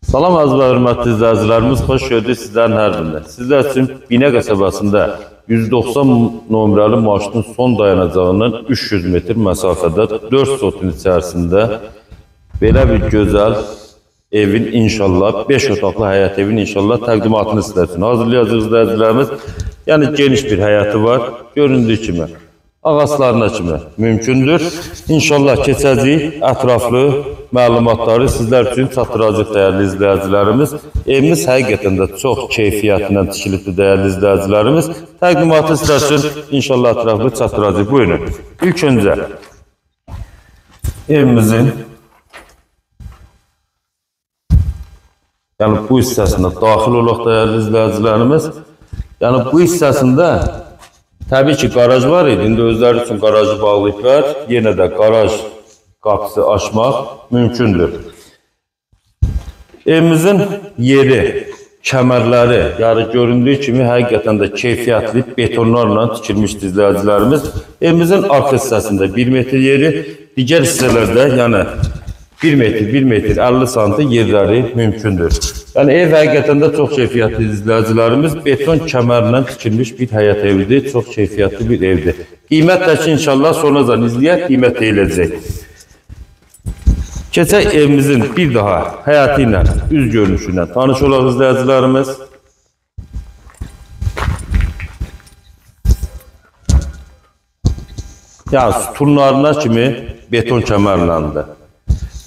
Salam əziz və hörmətli izləyicilərimiz, xoş gördük sizlərin hər birində. Sizlər üçün Binə qəsəbəsində 190 nömrəli maşının son dayanacağından 300 metr məsafədə 4 sotun içərisində belə bir gözəl evin inşallah 5 otaqlı həyət evin inşallah təqdimatını sizlər üçün hazırlayacağıq izləyicilərimiz. Yəni geniş bir həyatı var, göründüyü kimi. Ağaslarına kimi mümkündür. İnşallah keçəcəyik, ətraflı məlumatları sizlər üçün çatdıracaq dəyərli izləyicilərimiz. Evimiz həqiqətən də çox keyfiyyətlə tikilibdir dəyərli izləyicilərimiz. Təqdimatı sizlər üçün inşallah ətraflı çatdıracaq. Buyurun. İlk öncə evimizin bu hissəsində daxil olaq dəyərli izləyicilərimiz. Yəni bu hissəsində təbii ki, qaraj var idi. İndi özləri üçün qarajı bağlayıblar. Yenə də qaraj qapısı açmaq mümkündür. Evimizin yeri, kəmərləri, yəni göründüyü kimi həqiqətən də keyfiyyətli betonlarla tikilmişdir izləyicilərimiz. Evimizin arxa hissəsində 1 metr yeri, digər hissələrdə yəni 1 metr 50 santı yerləri mümkündür. Yəni ev həqiqətən də çox keyfiyyətli izləyicilərimiz. Beton kəmərlə tikilmiş bir həyət evidir. Çox keyfiyyətli bir evdir. Qiymət də ki, inşallah sonradan izləyək, qiymət deyiləcək. Keçək evimizin bir daha həyatı ilə, üz görünüşü ilə tanış olaq izləyicilərimiz. Yəni sütunlarına kimi beton kəmərləndir.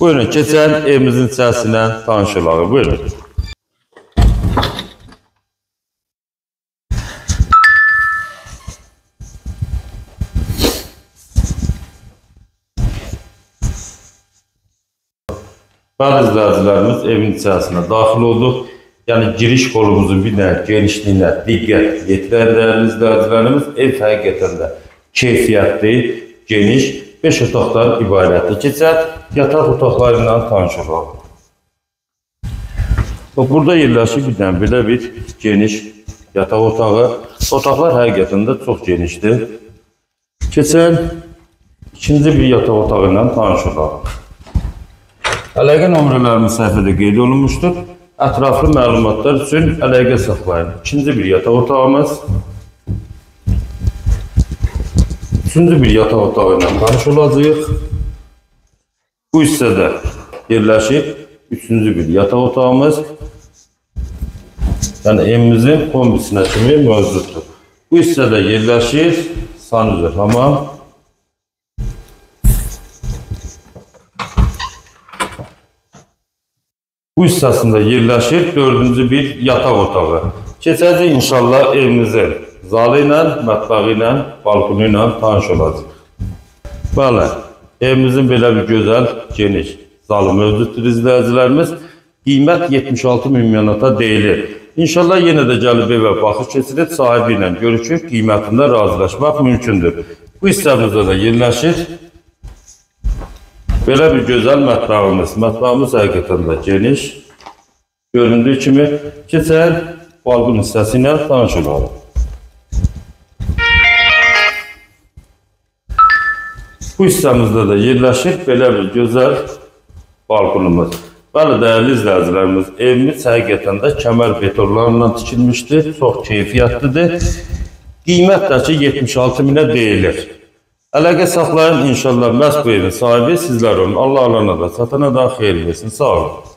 Buyurun, keçən evimizin içərisindən tanış olaq. Buyurun. Bəzi izləyicilərimiz evin içərisinə daxil olduq. Yəni giriş qolumuzun bir dənə genişliyinə diqqət yetirən dəyərli izləyicilərimiz. Ev həqiqətən də keyfiyyətli, geniş 5 otaqdan ibarətdir. Keçək yataq otaqları ilə tanış olaq. Burada yerləşir bir dənə belə bir geniş yataq otağı. Otaqlar həqiqətən də çox genişdir. Keçək ikinci bir yataq otağı ilə tanış olaq. Əlaqə nömrələrimiz səhifədə qeyd olunmuşdur. Ətraflı məlumatlar üçün əlaqə saxlayın. İkinci bir yataq otağımız. Üçüncü bir yataq otağı ilə tanış olacağıq. Bu hissədə yerləşir üçüncü bir yataq otağımız. Yəni evimizin kombisinə kimi mövcuddur. Bu hissədə yerləşir sanuzör hamam. Bu hissəsində yerləşir dördüncü bir yataq otağı. Keçəcək inşallah evimizin zalı ilə, mətbəği ilə, balkonu ilə tanış olacaq. Bəli, evimizin belə bir gözəl, geniş zalı mövcuddur izləyicilərimiz. Qiymət 76.000 manata deyilir. İnşallah yenə də gəlib evə baxış keçirib sahibi ilə görüşüb qiymətində razılaşmaq mümkündür. Bu hissəmizdə də yerləşir belə bir gözəl mətbəğimiz. Mətbəğimiz həqiqətən də geniş. Göründüyü kimi keçək balkon hissəsi ilə tanış olaq. Bu hissəmizdə də yerləşir belə bir gözəl balkonumuz. Bəli, dəyərli izləyicilərimiz, evimiz həqiqətən də kəmər betonlarla tikilmişdir. Çox keyfiyyətlidir. Qiymət də ki 76.000-ə deyilir. Əlaqə saxlayın, inşallah məhz bu evin sahibi sizlər olun. Allah alana da, satana da xeyir versin. Sağ olun.